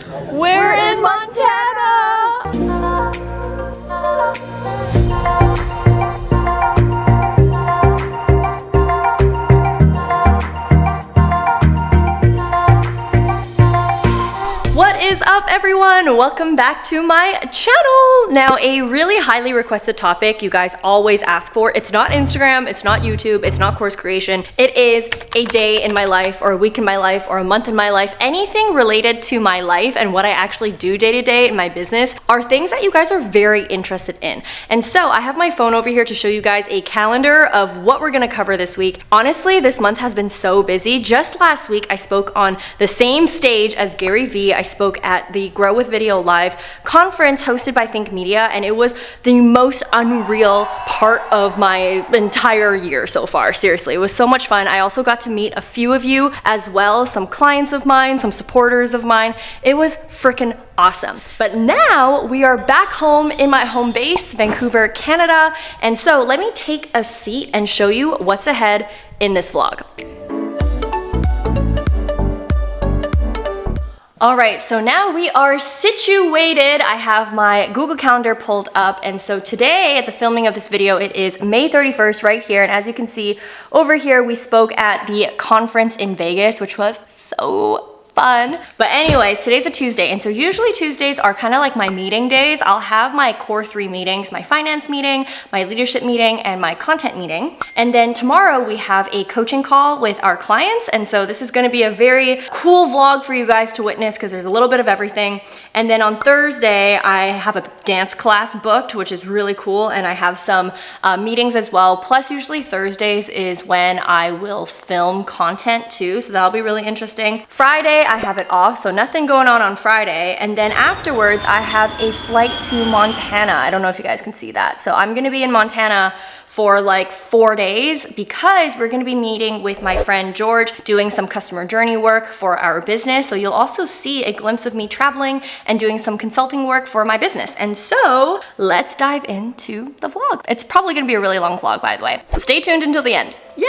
We're in Montana! What is up, everyone? Welcome back to my channel. Now, a really highly requested topic you guys always ask for. It's not Instagram, it's not YouTube, it's not course creation. It is a day in my life, or a week in my life, or a month in my life. Anything related to my life and what I actually do day to day in my business are things that you guys are very interested in. And so I have my phone over here to show you guys a calendar of what we're gonna cover this week. Honestly, this month has been so busy. Just last week, I spoke on the same stage as Gary Vee. I spoke at the Grow with Video Live conference hosted by Think Media, and it was the most unreal part of my entire year so far. Seriously, it was so much fun. I also got to meet a few of you as well, some clients of mine, some supporters of mine. It was freaking awesome. But now we are back home in my home base, Vancouver, Canada. And so let me take a seat and show you what's ahead in this vlog. All right, so now we are situated. I have my Google Calendar pulled up, and so today at the filming of this video, it is May 31st right here, and as you can see over here, we spoke at the conference in Vegas, which was so fun. But anyways, today's a Tuesday, and so usually Tuesdays are kind of like my meeting days. I'll have my core 3 meetings, my finance meeting, my leadership meeting, and my content meeting. And then tomorrow we have a coaching call with our clients, and so this is gonna be a very cool vlog for you guys to witness because there's a little bit of everything. And then on Thursday, I have a dance class booked, which is really cool, and I have some meetings as well. Plus, usually Thursdays is when I will film content too, so that'll be really interesting. Friday, I have it off, so nothing going on Friday. And then afterwards, I have a flight to Montana. I don't know if you guys can see that. So I'm gonna be in Montana for like 4 days because we're gonna be meeting with my friend George, doing some customer journey work for our business. So you'll also see a glimpse of me traveling and doing some consulting work for my business. And so let's dive into the vlog. It's probably gonna be a really long vlog, by the way. So stay tuned until the end. Yay!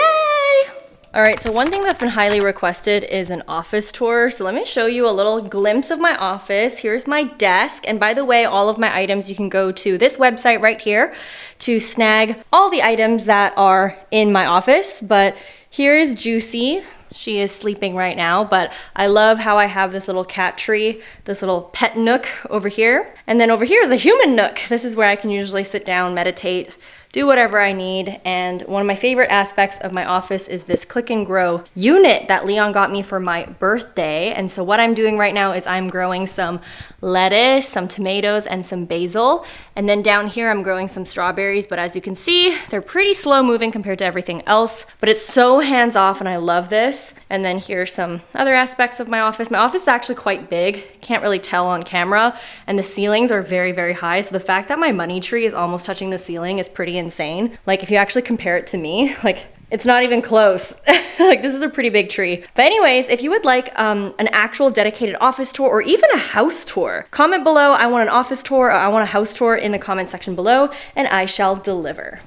All right, so one thing that's been highly requested is an office tour. So let me show you a little glimpse of my office. Here's my desk. And by the way, all of my items, you can go to this website right here to snag all the items that are in my office. But here is Juicy. She is sleeping right now, but I love how I have this little cat tree, this little pet nook over here. And then over here is the human nook. This is where I can usually sit down, meditate, do whatever I need. And one of my favorite aspects of my office is this Click and Grow unit that Leon got me for my birthday. And so what I'm doing right now is I'm growing some lettuce, some tomatoes, and some basil. And then down here, I'm growing some strawberries. But as you can see, they're pretty slow moving compared to everything else. But it's so hands off, and I love this. And then here's some other aspects of my office. My office is actually quite big. Can't really tell on camera. And the ceilings are very, very high. So the fact that my money tree is almost touching the ceiling is pretty insane. Like if you actually compare it to me, like it's not even close. Like this is a pretty big tree. But anyways, if you would like an actual dedicated office tour or even a house tour, comment below, I want an office tour or I want a house tour in the comment section below, and I shall deliver.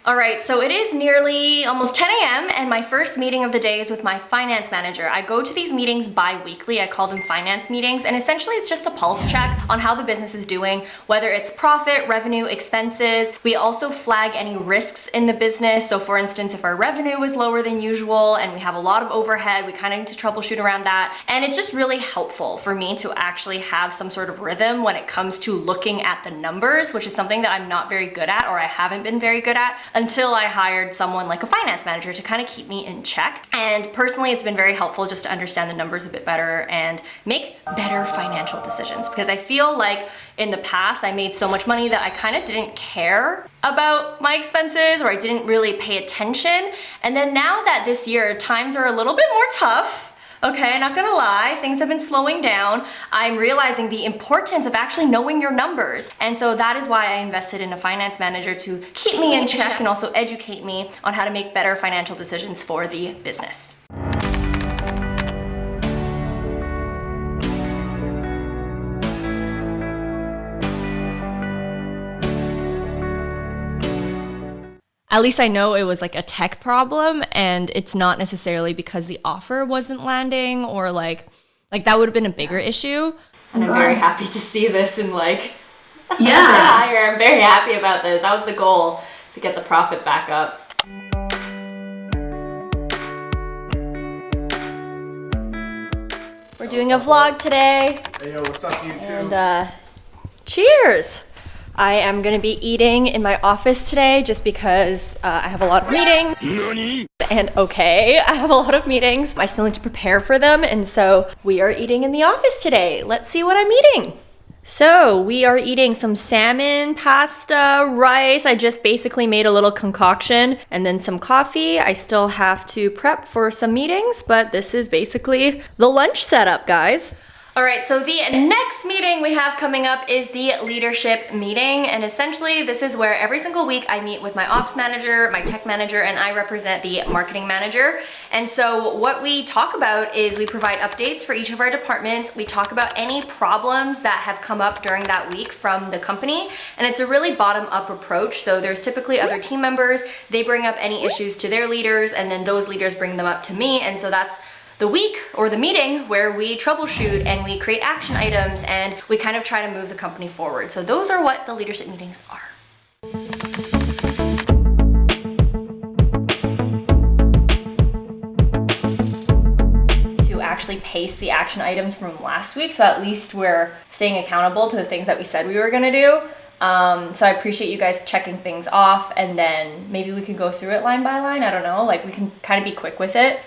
All right, so it is nearly almost 10 a.m. and my first meeting of the day is with my finance manager. I go to these meetings bi-weekly. I call them finance meetings, and essentially it's just a pulse check on how the business is doing, whether it's profit, revenue, expenses. We also flag any risks in the business. So for instance, if our revenue is lower than usual and we have a lot of overhead, we kind of need to troubleshoot around that. And it's just really helpful for me to actually have some sort of rhythm when it comes to looking at the numbers, which is something that I'm not very good at, or I haven't been very good at, until I hired someone like a finance manager to kind of keep me in check. And personally, it's been very helpful just to understand the numbers a bit better and make better financial decisions, because I feel like in the past I made so much money that I kind of didn't care about my expenses, or I didn't really pay attention. And then now that this year times are a little bit more tough, okay, not gonna lie, things have been slowing down. I'm realizing the importance of actually knowing your numbers. And so that is why I invested in a finance manager to keep me in check and also educate me on how to make better financial decisions for the business. At least I know it was like a tech problem, and it's not necessarily because the offer wasn't landing or like Like that would have been a bigger issue. And I'm very happy to see this in like yeah. higher. I'm very happy about this. That was the goal, to get the profit back up. We're doing a vlog today. Hey, yo, what's up, YouTube? And cheers! I am gonna be eating in my office today just because I have a lot of meetings. Nani? And okay, I have a lot of meetings. I still need to prepare for them, and so we are eating in the office today. Let's see what I'm eating. So we are eating some salmon, pasta, rice. I just basically made a little concoction, and then some coffee. I still have to prep for some meetings, but this is basically the lunch setup, guys. All right, so the next meeting we have coming up is the leadership meeting, and essentially this is where every single week I meet with my ops manager, my tech manager, and I represent the marketing manager. And so what we talk about is we provide updates for each of our departments. We talk about any problems that have come up during that week from the company, and it's a really bottom-up approach. So there's typically other team members, they bring up any issues to their leaders, and then those leaders bring them up to me, and so that's the week or the meeting where we troubleshoot and we create action items and we kind of try to move the company forward. So those are what the leadership meetings are. To actually paste the action items from last week, so at least we're staying accountable to the things that we said we were gonna do. So I appreciate you guys checking things off, and then maybe we could go through it line by line. I don't know, like we can kind of be quick with it.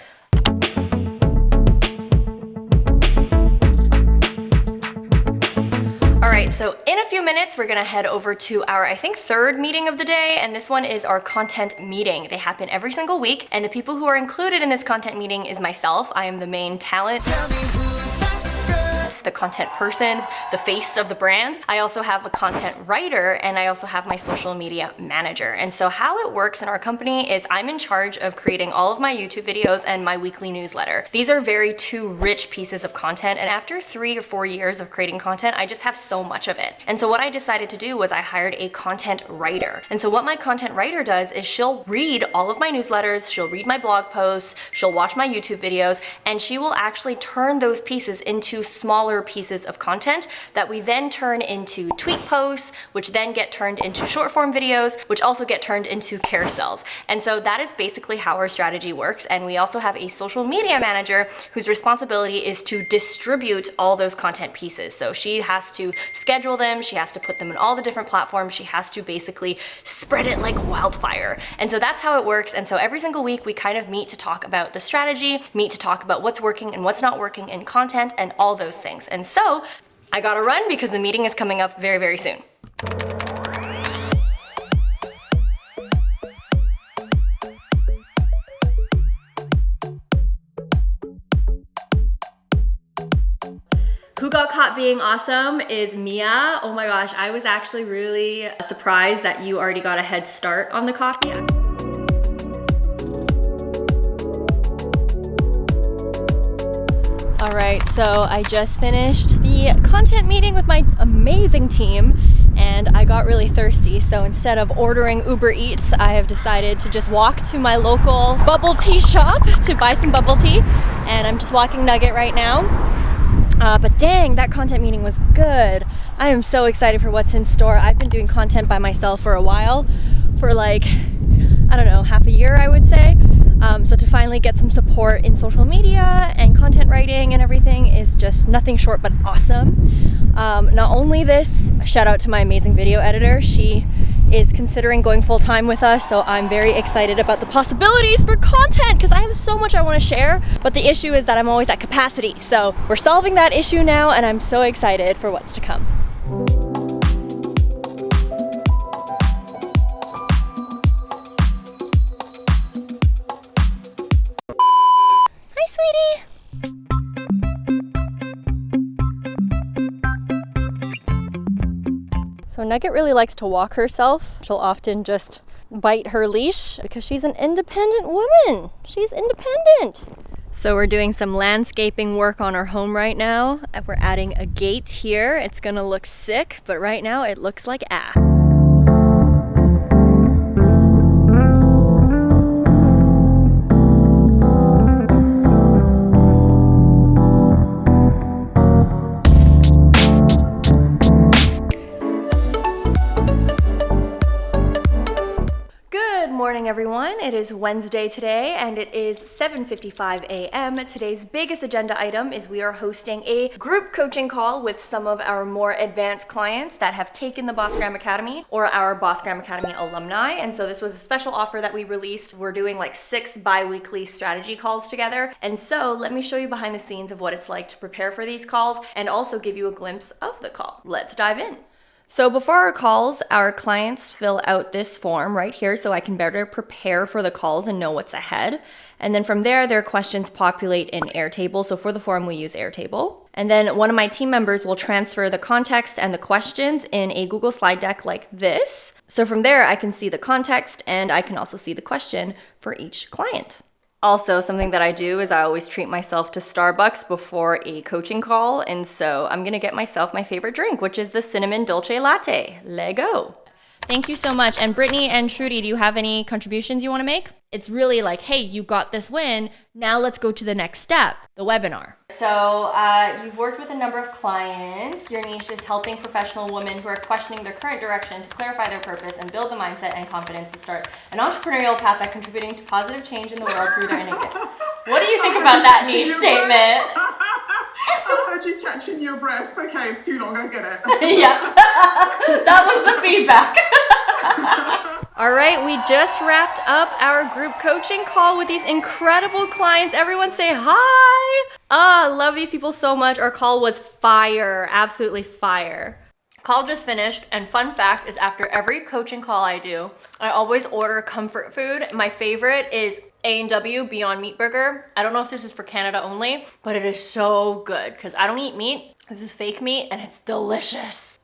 All right, so in a few minutes, we're gonna head over to our, I think, third meeting of the day, and this one is our content meeting. They happen every single week, and the people who are included in this content meeting is myself. I am the main talent, the content person, the face of the brand. I also have a content writer, and I also have my social media manager. And so how it works in our company is I'm in charge of creating all of my YouTube videos and my weekly newsletter. These are two rich pieces of content, and after 3 or 4 years of creating content, I just have so much of it. And so what I decided to do was I hired a content writer. And so what my content writer does is she'll read all of my newsletters, she'll read my blog posts, she'll watch my YouTube videos, and she will actually turn those pieces into smaller pieces of content that we then turn into tweet posts, which then get turned into short form videos, which also get turned into carousels. And so that is basically how our strategy works. And we also have a social media manager whose responsibility is to distribute all those content pieces. So she has to schedule them, she has to put them in all the different platforms, she has to basically spread it like wildfire. And so that's how it works. And so every single week we kind of meet to talk about the strategy, meet to talk about what's working and what's not working in content and all those things. And so I gotta run because the meeting is coming up very, very soon. Who got caught being awesome is Mia. Oh my gosh, I was actually really surprised that you already got a head start on the coffee. All right, so I just finished the content meeting with my amazing team, and I got really thirsty. So instead of ordering Uber Eats, I have decided to just walk to my local bubble tea shop to buy some bubble tea. And I'm just walking Nugget right now. But dang, that content meeting was good. I am so excited for what's in store. I've been doing content by myself for a while, for like, I don't know, half a year, I would say. So to finally get some support in social media and content writing and everything is just nothing short but awesome. Not only this, shout out to my amazing video editor. She is considering going full-time with us, so I'm very excited about the possibilities for content because I have so much I want to share, but the issue is that I'm always at capacity. So we're solving that issue now, and I'm so excited for what's to come. Hi, sweetie. So Nugget really likes to walk herself. She'll often just bite her leash because she's an independent woman. She's independent. So we're doing some landscaping work on our home right now. We're adding a gate here. It's gonna look sick, but right now it looks like ah. morning, everyone. It is Wednesday today, and it is 7:55 a.m. Today's biggest agenda item is we are hosting a group coaching call with some of our more advanced clients that have taken the Boss Graham Academy or our Boss Graham Academy alumni. And so this was a special offer that we released. We're doing like 6 bi-weekly strategy calls together. And so let me show you behind the scenes of what it's like to prepare for these calls and also give you a glimpse of the call. Let's dive in. So before our calls, our clients fill out this form right here so I can better prepare for the calls and know what's ahead. And then from there, their questions populate in Airtable. So for the form, we use Airtable. And then one of my team members will transfer the context and the questions in a Google slide deck like this. So from there, I can see the context and I can also see the question for each client. Also, something that I do is I always treat myself to Starbucks before a coaching call. And so I'm gonna get myself my favorite drink, which is the cinnamon dolce latte. Lego. Thank you so much. And Brittany and Trudy, do you have any contributions you wanna make? It's really like, hey, you got this win. Now let's go to the next step, the webinar. So you've worked with a number of clients. Your niche is helping professional women who are questioning their current direction to clarify their purpose and build the mindset and confidence to start an entrepreneurial path that contributing to positive change in the world through their innate gifts. What do you think about that niche statement? I heard you catching your breath. Okay, it's too long, I get it. Yep, that was the feedback. All right, we just wrapped up our group coaching call with these incredible clients. Everyone say hi. I love these people so much. Our call was fire, absolutely fire. Call just finished, and fun fact is after every coaching call I do, I always order comfort food. My favorite is A&W Beyond Meat Burger. I don't know if this is for Canada only, but it is so good because I don't eat meat. This is fake meat and it's delicious.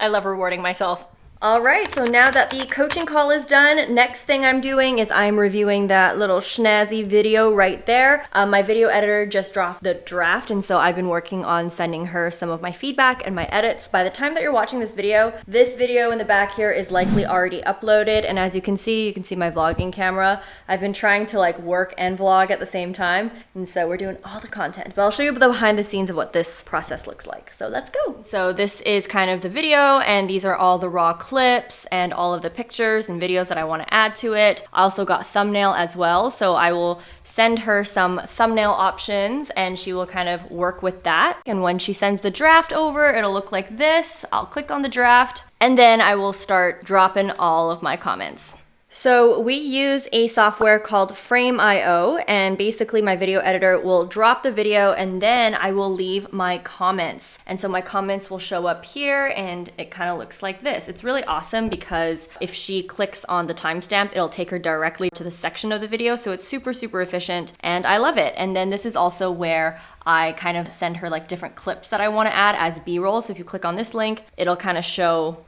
I love rewarding myself. All right, so now that the coaching call is done, next thing I'm doing is I'm reviewing that little schnazzy video right there. My video editor just dropped the draft, and so I've been working on sending her some of my feedback and my edits. By the time that you're watching this video in the back here is likely already uploaded, and as you can see my vlogging camera. I've been trying to like work and vlog at the same time, and so we're doing all the content. But I'll show you the behind the scenes of what this process looks like. So let's go. So this is kind of the video, and these are all the raw clips and all of the pictures and videos that I want to add to it. I also got thumbnail as well, so I will send her some thumbnail options and she will kind of work with that. And when she sends the draft over, it'll look like this. I'll click on the draft and then I will start dropping all of my comments. So we use a software called Frame.io, and basically my video editor will drop the video and then I will leave my comments. And so my comments will show up here and it kind of looks like this. It's really awesome because if she clicks on the timestamp, it'll take her directly to the section of the video. So it's super, super efficient and I love it. And then this is also where I kind of send her like different clips that I want to add as B-roll. So if you click on this link, it'll kind of show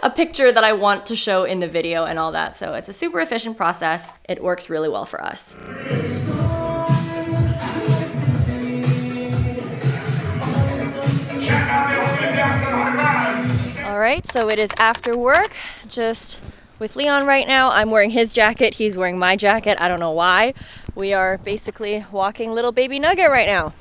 a picture that I want to show in the video and all that. So it's a super efficient process. It works really well for us. All right, so it is after work, just with Leon right now. I'm wearing his jacket, he's wearing my jacket. I don't know why. We are basically walking little baby Nugget right now.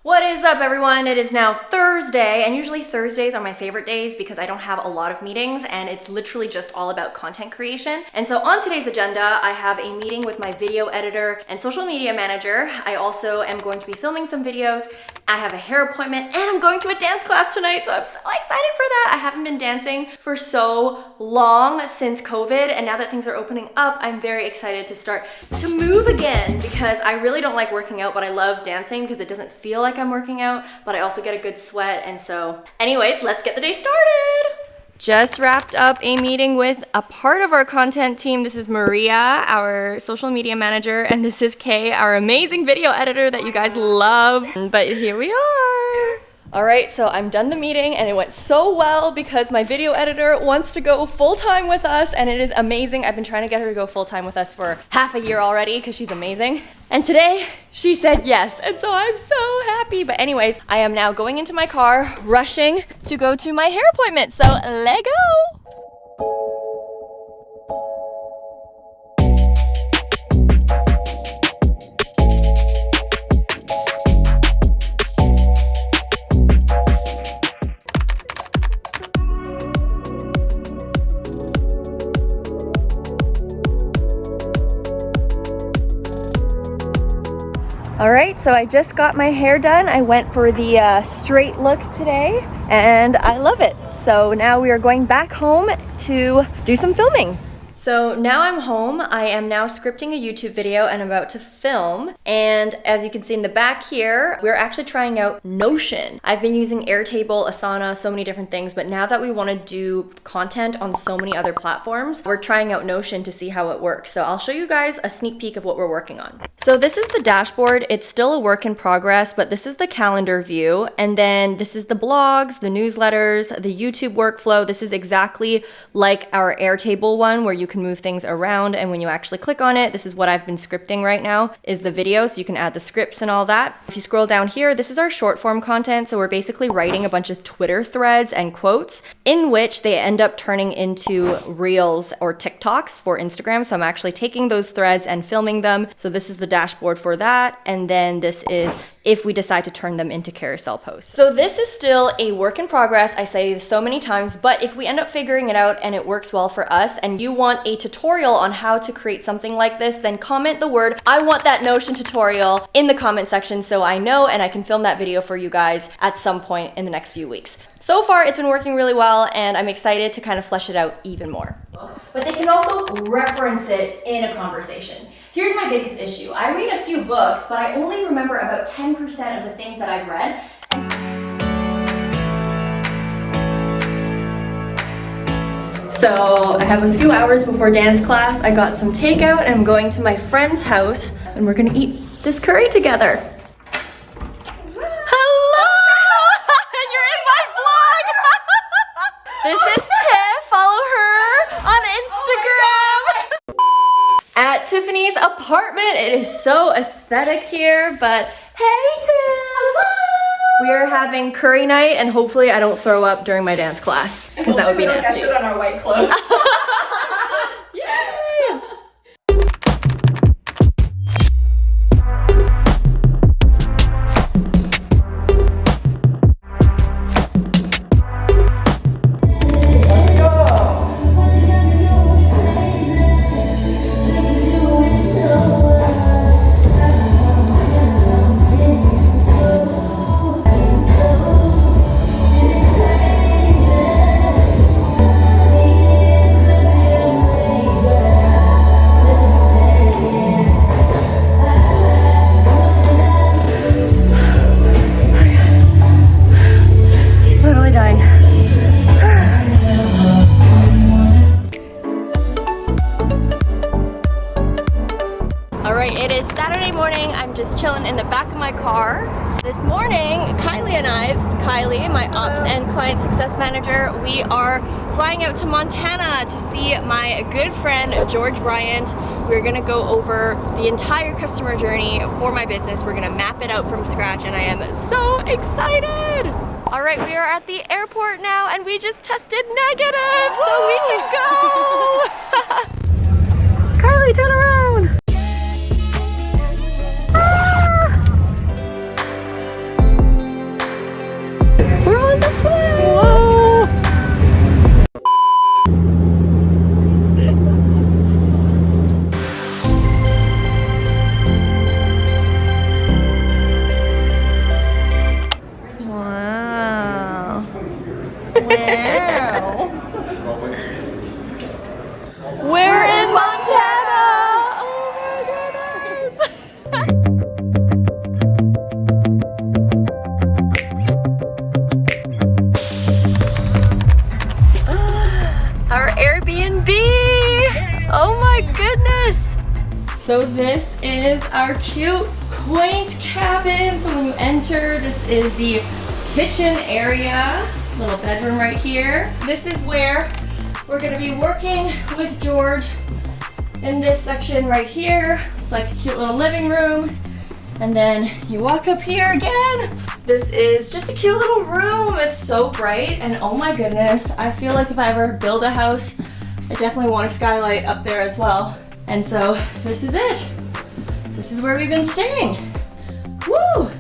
What is up, everyone? It is now Thursday, and usually Thursdays are my favorite days because I don't have a lot of meetings and it's literally just all about content creation. And so on today's agenda, I have a meeting with my video editor and social media manager. I also am going to be filming some videos. I have a hair appointment and I'm going to a dance class tonight, so I'm so excited for that. I haven't been dancing for so long since COVID, and now that things are opening up, I'm very excited to start to move again because I really don't like working out, but I love dancing because it doesn't feel like I'm working out, but I also get a good sweat. And so anyways, let's get the day started. Just wrapped up a meeting with a part of our content team. This is Maria, our social media manager, and this is Kay, our amazing video editor that you guys love. But here we are. All right, so I'm done the meeting and it went so well because my video editor wants to go full-time with us and it is amazing. I've been trying to get her to go full-time with us for half a year already because she's amazing. And today she said yes, and so I'm so happy. But anyways, I am now going into my car, rushing to go to my hair appointment. So let go. right, so I just got my hair done. I went for the straight look today and I love it. So now we are going back home to do some filming. So now I'm home. I am now scripting a YouTube video and I'm about to film. And as you can see in the back here, we're actually trying out Notion. I've been using Airtable, Asana, so many different things, but now that we want to do content on so many other platforms, we're trying out Notion to see how it works. So I'll show you guys a sneak peek of what we're working on. So this is the dashboard. It's still a work in progress, but this is the calendar view. And then this is the blogs, the newsletters, the YouTube workflow. This is exactly like our Airtable one where you can move things around, and when you actually click on it, this is what I've been scripting right now, is the video, so you can add the scripts and all that. If you scroll down here, this is our short form content, so we're basically writing a bunch of Twitter threads and quotes in which they end up turning into Reels or TikToks for Instagram. So I'm actually taking those threads and filming them. So this is the dashboard for that, and then this is if we decide to turn them into carousel posts. So this is still a work in progress. I say this so many times, but if we end up figuring it out and it works well for us and you want a tutorial on how to create something like this, then comment the word "I want that Notion tutorial" in the comment section so I know and I can film that video for you guys at some point in the next few weeks. So far, it's been working really well and I'm excited to kind of flesh it out even more. But they can also reference it in a conversation. Here's my biggest issue. I read a few books, but I only remember about 10% of the things that I've read. So I have a few hours before dance class. I got some takeout and I'm going to my friend's house and we're gonna eat this curry together. Hello! You're in my vlog! This is Tiff. Follow her on Instagram. At Tiffany's apartment. It is so aesthetic here, but hey Tiff! Hello! We are having curry night and hopefully I don't throw up during my dance class because that would be nasty. We don't get it on our white clothes. Yay! It is Saturday morning. I'm just chilling in the back of my car. This morning, Kylie and I, Kylie, my ops and client success manager, we are flying out to Montana to see my good friend George Bryant. We're gonna go over the entire customer journey for my business. We're gonna map it out from scratch and I am so excited. All right, we are at the airport now and we just tested negative, so we can go. Kylie, turn around. We're in Montana! Oh my goodness! Our Airbnb! Oh my goodness! So this is our cute, quaint cabin. So when you enter, this is the kitchen area. Little bedroom right here. This is where we're gonna be working with George in this section right here. It's like a cute little living room. And then you walk up here again. This is just a cute little room. It's so bright and oh my goodness. I feel like if I ever build a house, I definitely want a skylight up there as well. And so this is it. This is where we've been staying. Woo!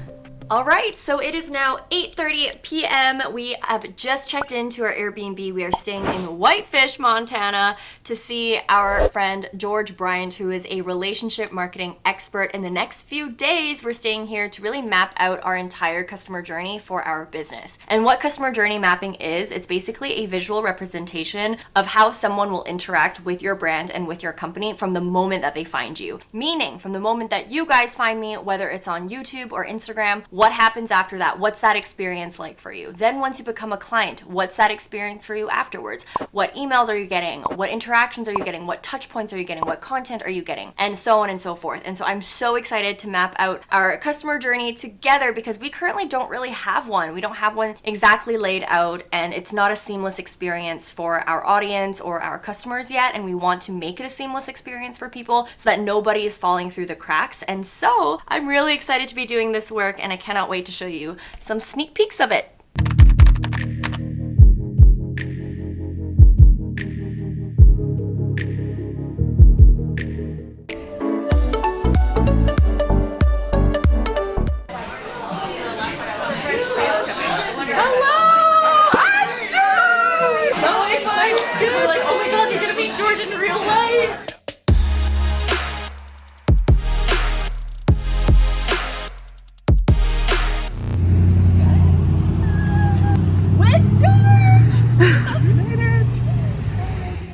All right, so it is now 8:30 p.m. We have just checked into our Airbnb. We are staying in Whitefish, Montana to see our friend George Bryant, who is a relationship marketing expert. In the next few days, we're staying here to really map out our entire customer journey for our business. And what customer journey mapping is, it's basically a visual representation of how someone will interact with your brand and with your company from the moment that they find you. Meaning, from the moment that you guys find me, whether it's on YouTube or Instagram, what happens after that? What's that experience like for you? Then once you become a client, what's that experience for you afterwards? What emails are you getting? What interactions are you getting? What touch points are you getting? What content are you getting? And so on and so forth. And so I'm so excited to map out our customer journey together because we currently don't really have one. We don't have one exactly laid out, and it's not a seamless experience for our audience or our customers yet. And we want to make it a seamless experience for people so that nobody is falling through the cracks. And so I'm really excited to be doing this work, and I cannot wait to show you some sneak peeks of it.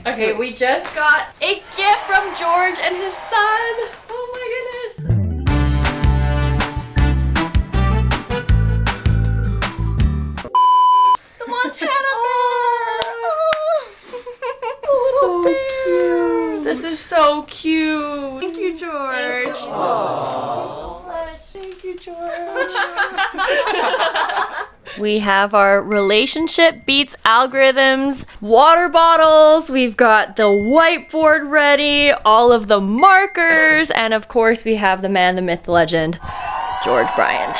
Okay, we just got a gift from George and his son. Oh my goodness. The Montana bear. Oh, little bear. Cute. This is so cute. Thank you, George. Aww. Thank you, George. We have our relationship beats algorithms, water bottles, we've got the whiteboard ready, all of the markers, and of course we have the man, the myth, the legend, George Bryant.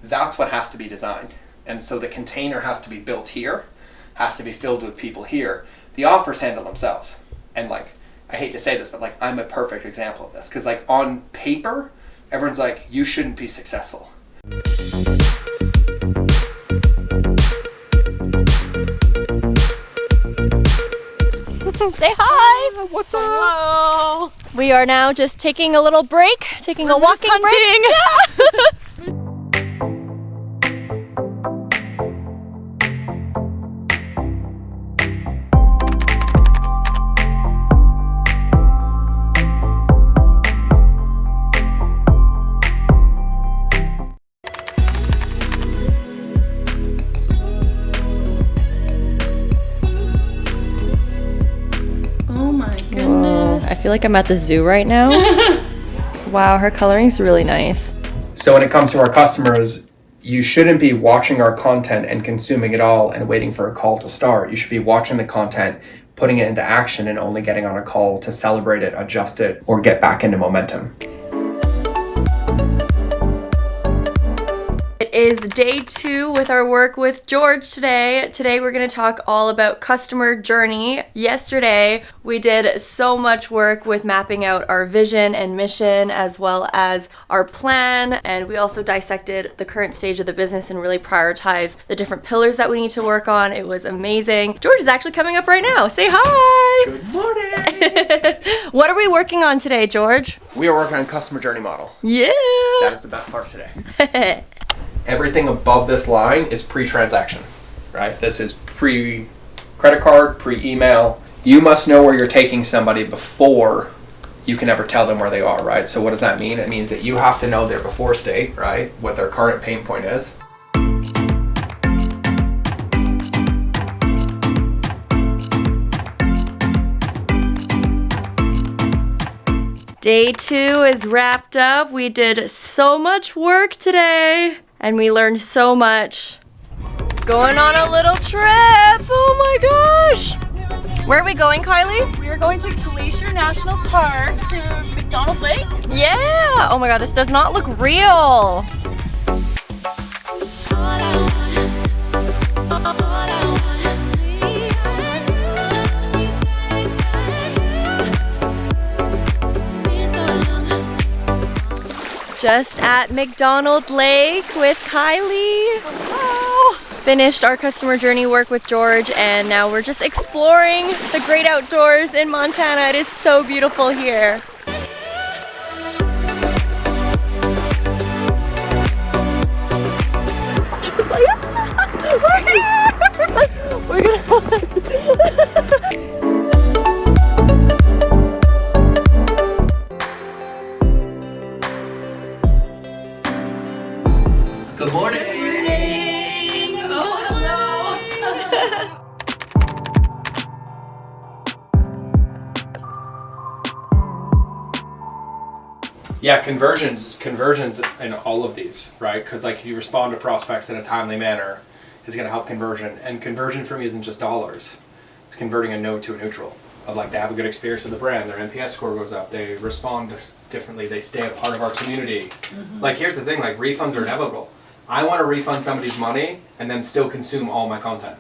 That's what has to be designed. And so the container has to be built here, has to be filled with people here. The offers handle themselves. And like, I hate to say this, but like, I'm a perfect example of this. Because like on paper, everyone's like, you shouldn't be successful. Say hi! What's up? Hello! We are now just taking a little break, taking a walking break. Yeah. I feel like I'm at the zoo right now. Wow, her coloring's really nice. So when it comes to our customers, you shouldn't be watching our content and consuming it all and waiting for a call to start. You should be watching the content, putting it into action, and only getting on a call to celebrate it, adjust it, or get back into momentum. It is day 2 with our work with George today. Today we're going to talk all about customer journey. Yesterday we did so much work with mapping out our vision and mission as well as our plan, and we also dissected the current stage of the business and really prioritized the different pillars that we need to work on. It was amazing. George is actually coming up right now. Say hi! Good morning! What are we working on today, George? We are working on customer journey model. Yeah! That is the best part today. Everything above this line is pre-transaction, right? This is pre-credit card, pre-email. You must know where you're taking somebody before you can ever tell them where they are, right? So what does that mean? It means that you have to know their before state, right? What their current pain point is. Day 2 is wrapped up. We did so much work today. And we learned so much. Going on a little trip. Oh my gosh. Where are we going, Kylie? We are going to Glacier National Park to McDonald Lake. Yeah. Oh my god, this does not look real. Just at McDonald Lake with Kylie. Hello. Finished our customer journey work with George, and now we're just exploring the great outdoors in Montana. It is so beautiful here. We're gonna Good morning. Oh, hello. Yeah, conversions in all of these, right? Because like if you respond to prospects in a timely manner, is going to help conversion. And conversion for me isn't just dollars. It's converting a no to a neutral. Of like they have a good experience with the brand, their NPS score goes up, they respond differently, they stay a part of our community. Like here's the thing, like refunds are inevitable. I want to refund somebody's money and then still consume all my content.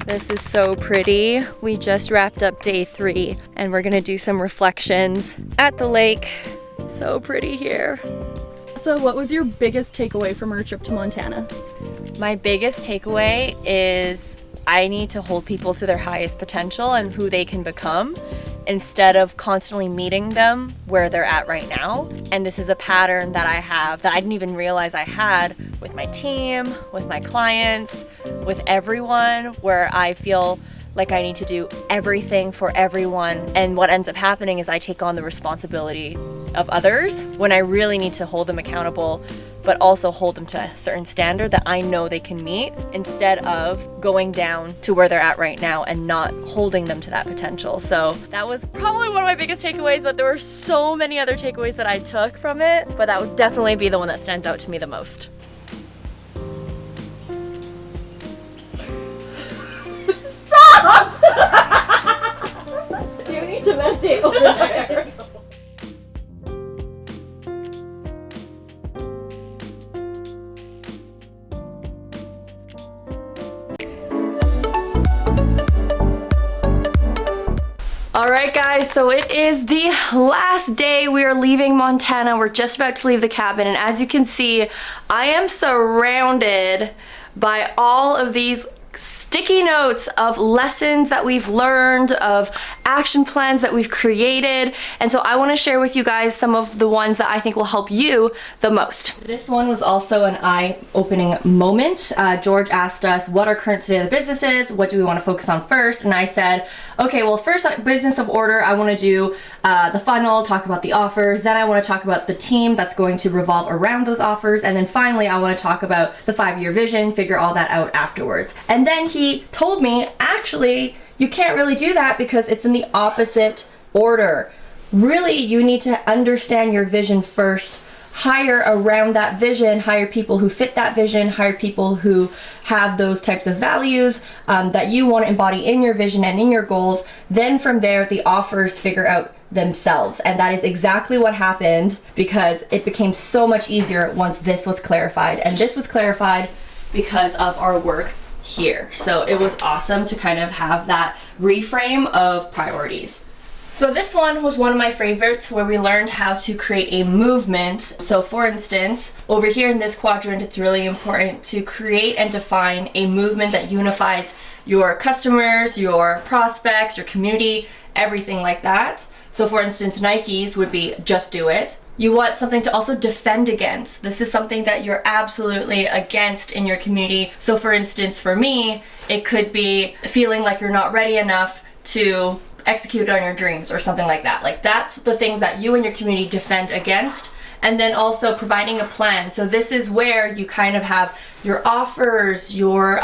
This is so pretty. We just wrapped up day 3 and we're gonna do some reflections at the lake. So pretty here. So what was your biggest takeaway from our trip to Montana? My biggest takeaway is I need to hold people to their highest potential and who they can become instead of constantly meeting them where they're at right now. And this is a pattern that I have that I didn't even realize I had with my team, with my clients, with everyone, where I feel like I need to do everything for everyone. And what ends up happening is I take on the responsibility of others when I really need to hold them accountable, but also hold them to a certain standard that I know they can meet, instead of going down to where they're at right now and not holding them to that potential. So that was probably one of my biggest takeaways, but there were so many other takeaways that I took from it, but that would definitely be the one that stands out to me the most. You need to meditate over there. Alright guys, so it is the last day. We are leaving Montana. We're just about to leave the cabin, and as you can see, I am surrounded by all of these sticky notes of lessons that we've learned, of action plans that we've created, and so I want to share with you guys some of the ones that I think will help you the most. This one was also an eye-opening moment. George asked us what our current state of the business is, what do we want to focus on first, and I said, okay, well first, business of order, I want to do the funnel, talk about the offers, then I want to talk about the team that's going to revolve around those offers, and then finally I want to talk about the 5-year vision, figure all that out afterwards. And then he told me, actually, you can't really do that because it's in the opposite order. Really, you need to understand your vision first, hire around that vision, hire people who fit that vision, hire people who have those types of values that you want to embody in your vision and in your goals. Then from there, the offers figure out themselves. And that is exactly what happened, because it became so much easier once this was clarified. And this was clarified because of our work here. So it was awesome to kind of have that reframe of priorities. So this one was one of my favorites, where we learned how to create a movement. So for instance, over here in this quadrant, it's really important to create and define a movement that unifies your customers, your prospects, your community, everything like that. So for instance, Nike's would be just do it. You want something to also defend against. This is something that you're absolutely against in your community. So for instance, for me, it could be feeling like you're not ready enough to execute on your dreams or something like that. Like that's the things that you and your community defend against. And then also providing a plan. So this is where you kind of have your offers, your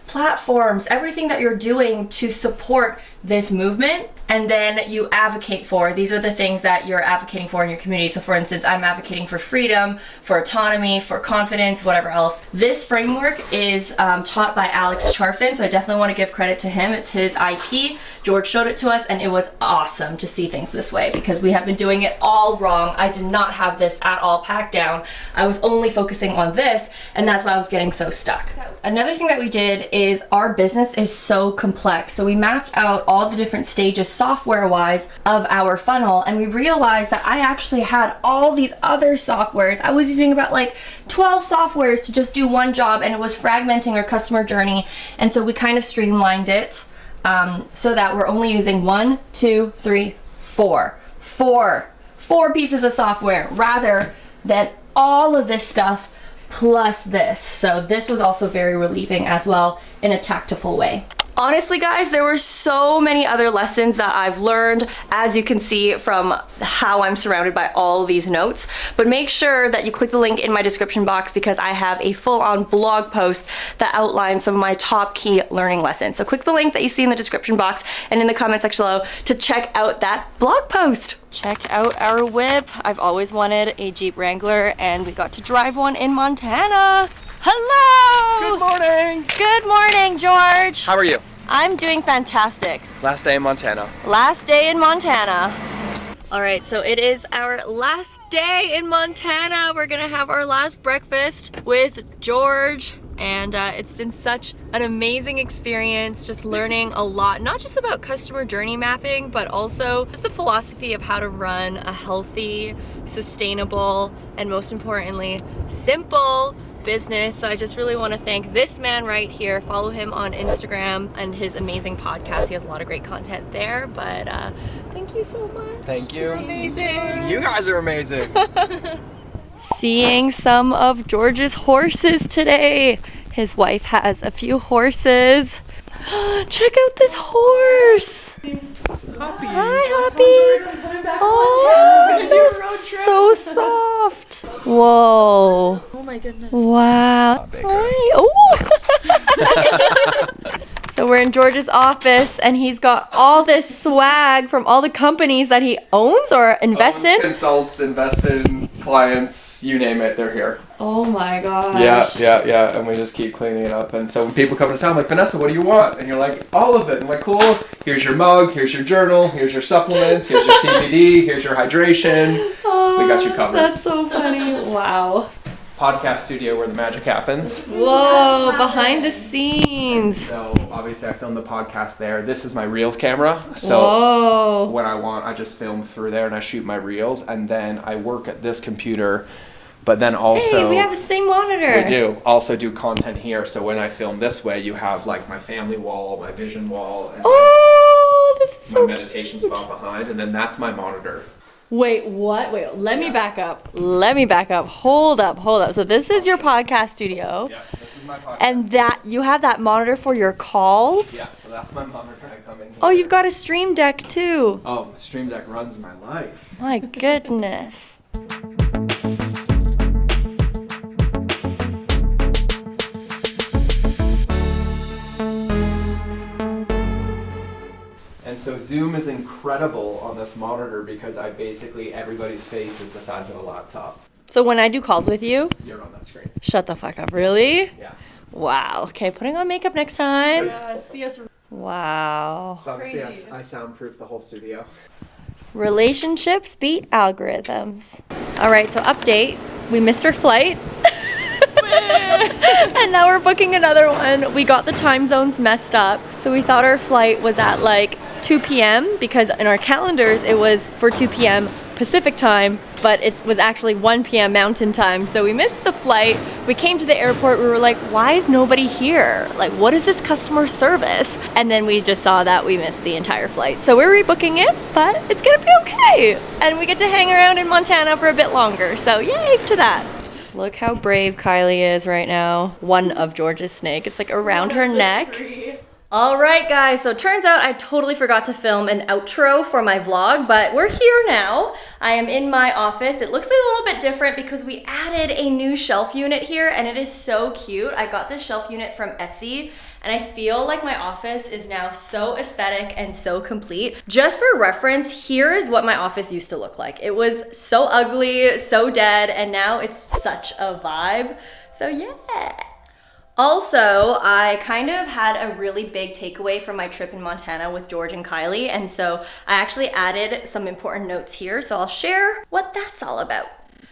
platforms, everything that you're doing to support this movement. and then you advocate for. These are the things that you're advocating for in your community. So for instance, I'm advocating for freedom, for autonomy, for confidence, whatever else. This framework is taught by Alex Charfin, so I definitely want to give credit to him. It's his IP. George showed it to us, and it was awesome to see things this way because we have been doing it all wrong. I did not have this at all packed down. I was only focusing on this, and that's why I was getting so stuck. Another thing that we did is our business is so complex. So we mapped out all the different stages software-wise of our funnel, and we realized that I actually had all these other softwares. I was using about like 12 softwares to just do one job, and it was fragmenting our customer journey. And so we kind of streamlined it so that we're only using 1, 2, 3, 4 pieces of software rather than all of this stuff plus this. So this was also very relieving as well in a tactful way. Honestly, guys, there were so many other lessons that I've learned, as you can see from how I'm surrounded by all these notes. But make sure that you click the link in my description box because I have a full-on blog post that outlines some of my top key learning lessons. So click the link that you see in the description box and in the comment section below to check out that blog post. Check out our whip. I've always wanted a Jeep Wrangler, and we got to drive one in Montana. Hello! Good morning! Good morning, George. How are you? I'm doing fantastic. Last day in Montana. Last day in Montana. All right, so it is our last day in Montana. We're gonna have our last breakfast with George, and it's been such an amazing experience, just learning a lot, not just about customer journey mapping, but also just the philosophy of how to run a healthy, sustainable, and most importantly, simple business. So I just really want to thank this man right here. Follow him on Instagram and his amazing podcast. He has a lot of great content there, but thank you so much. Thank you. You're amazing. You guys are amazing. Seeing some of George's horses today. His wife has a few horses. Check out this horse. Hoppy. Hi, Hoppy. Oh, that was so soft. Whoa. Oh my goodness. Wow. Hi. Oh. So we're in George's office, and he's got all this swag from all the companies that he owns or invests in. Consults, invests in, clients, you name it, they're here. Oh my gosh. Yeah, and we just keep cleaning it up. And so when people come to town, I'm like, Vanessa, what do you want? And you're like, all of it. I'm like, cool, here's your mug, here's your journal, here's your supplements, here's your CBD, here's your hydration. We got you covered. That's so funny. Wow. Podcast studio where the magic happens. Whoa, behind the scenes. So obviously I filmed the podcast there. This is my Reels camera. So Whoa. when I want, I just film through there and I shoot my Reels, and then I work at this computer, but then also Hey, we have the same monitor. we do also do content here. So when I film this way, you have like my family wall, my vision wall, and Oh, this is my so meditation cute. spot behind, and then that's my monitor. Wait, what? Wait, let me back up. Hold up. So this is your podcast studio. Yeah, this is my podcast. And that you have that monitor for your calls? Yeah, so that's my monitor. I come in here. Oh, you've got a Stream Deck too. Oh, Stream Deck runs my life. My goodness. And so Zoom is incredible on this monitor because everybody's face is the size of a laptop. So when I do calls with you, You're on that screen. shut the fuck up, really? Yeah. Wow. Okay, putting on makeup next time. See us. Wow. So obviously Crazy. I soundproof the whole studio. Relationships beat algorithms. All right, so update. We missed our flight. And now we're booking another one. We got the time zones messed up. So we thought our flight was at like 2 p.m. because in our calendars it was for 2 p.m. Pacific time, but it was actually 1 p.m. Mountain time. So we missed the flight. We came to the airport. We were like, why is nobody here? Like, what is this customer service? And then we just saw that we missed the entire flight. So we're rebooking it, but it's gonna be okay. And we get to hang around in Montana for a bit longer. So yay to that. Look how brave Kylie is right now. One of George's snake. It's like around her neck. All right, guys, so it turns out I totally forgot to film an outro for my vlog, but we're here now. I am in my office. It looks a little bit different because we added a new shelf unit here, and it is so cute. I got this shelf unit from Etsy, and I feel like my office is now so aesthetic and so complete. Just for reference, here is what my office used to look like. It was so ugly, so dead, and now it's such a vibe. So yeah. Also, I kind of had a really big takeaway from my trip in Montana with George and Kylie, and so I actually added some important notes here, so I'll share what that's all about.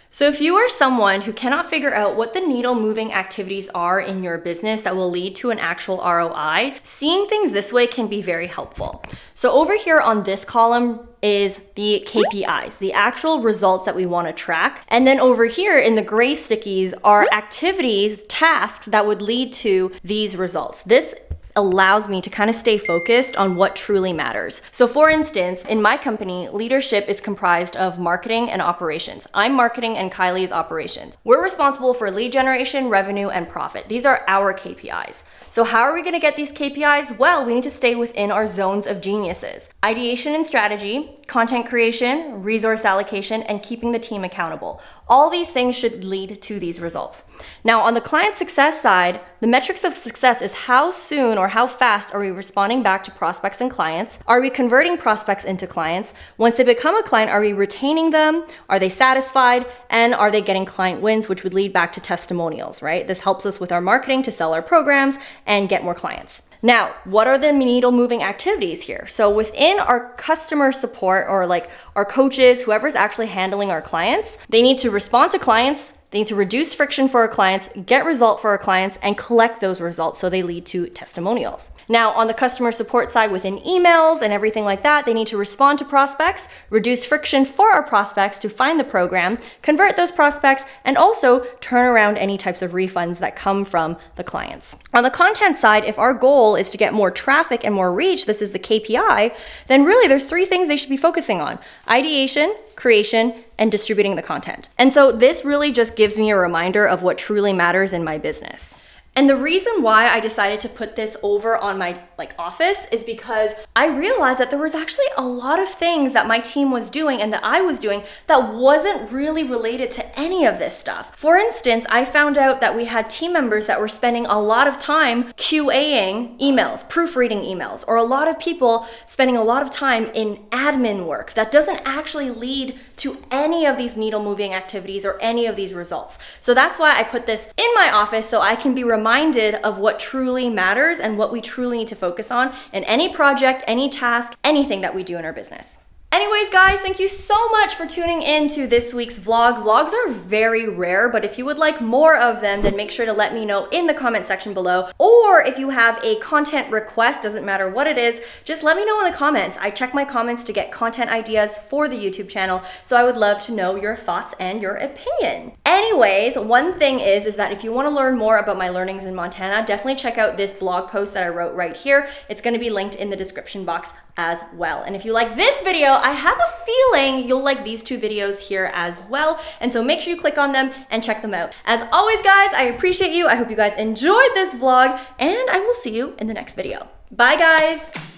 So if you are someone who cannot figure out what the needle moving activities are in your business that will lead to an actual ROI, seeing things this way can be very helpful. So over here on this column is the KPIs, the actual results that we want to track. And then over here in the gray stickies are activities, tasks that would lead to these results. This allows me to kind of stay focused on what truly matters. So for instance, in my company, leadership is comprised of marketing and operations. I'm marketing and Kylie is operations. We're responsible for lead generation, revenue, and profit. These are our KPIs. So how are we gonna get these KPIs? Well, we need to stay within our zones of geniuses. Ideation and strategy, content creation, resource allocation, and keeping the team accountable. All these things should lead to these results. Now, on the client success side, the metrics of success is how soon or how fast are we responding back to prospects and clients? Are we converting prospects into clients? Once they become a client, are we retaining them? Are they satisfied? And are they getting client wins, which would lead back to testimonials, right? This helps us with our marketing to sell our programs and get more clients. Now, what are the needle moving activities here? So within our customer support or like our coaches, whoever's actually handling our clients, they need to respond to clients, they need to reduce friction for our clients, get result for our clients, and collect those results so they lead to testimonials. Now, on the customer support side within emails and everything like that, they need to respond to prospects, reduce friction for our prospects to find the program, convert those prospects, and also turn around any types of refunds that come from the clients. On the content side, if our goal is to get more traffic and more reach, this is the KPI, then really there's three things they should be focusing on: ideation, creation, and distributing the content. And so this really just gives me a reminder of what truly matters in my business. And the reason why I decided to put this over on my office is because I realized that there was actually a lot of things that my team was doing and that I was doing that wasn't really related to any of this stuff. For instance, I found out that we had team members that were spending a lot of time QAing emails, proofreading emails, or a lot of people spending a lot of time in admin work that doesn't actually lead to any of these needle moving activities or any of these results. So that's why I put this in my office so I can be reminded of what truly matters and what we truly need to focus on in any project, any task, anything that we do in our business. Anyways, guys, thank you so much for tuning in to this week's vlog. Vlogs are very rare, but if you would like more of them, then make sure to let me know in the comment section below. Or if you have a content request, doesn't matter what it is, just let me know in the comments. I check my comments to get content ideas for the YouTube channel, so I would love to know your thoughts and your opinion. Anyways, one thing is that if you want to learn more about my learnings in Montana, definitely check out this blog post that I wrote right here. It's going to be linked in the description box as well. And if you like this video, I have a feeling you'll like these two videos here as well. And so make sure you click on them and check them out. As always, guys, I appreciate you. I hope you guys enjoyed this vlog, and I will see you in the next video. Bye, guys.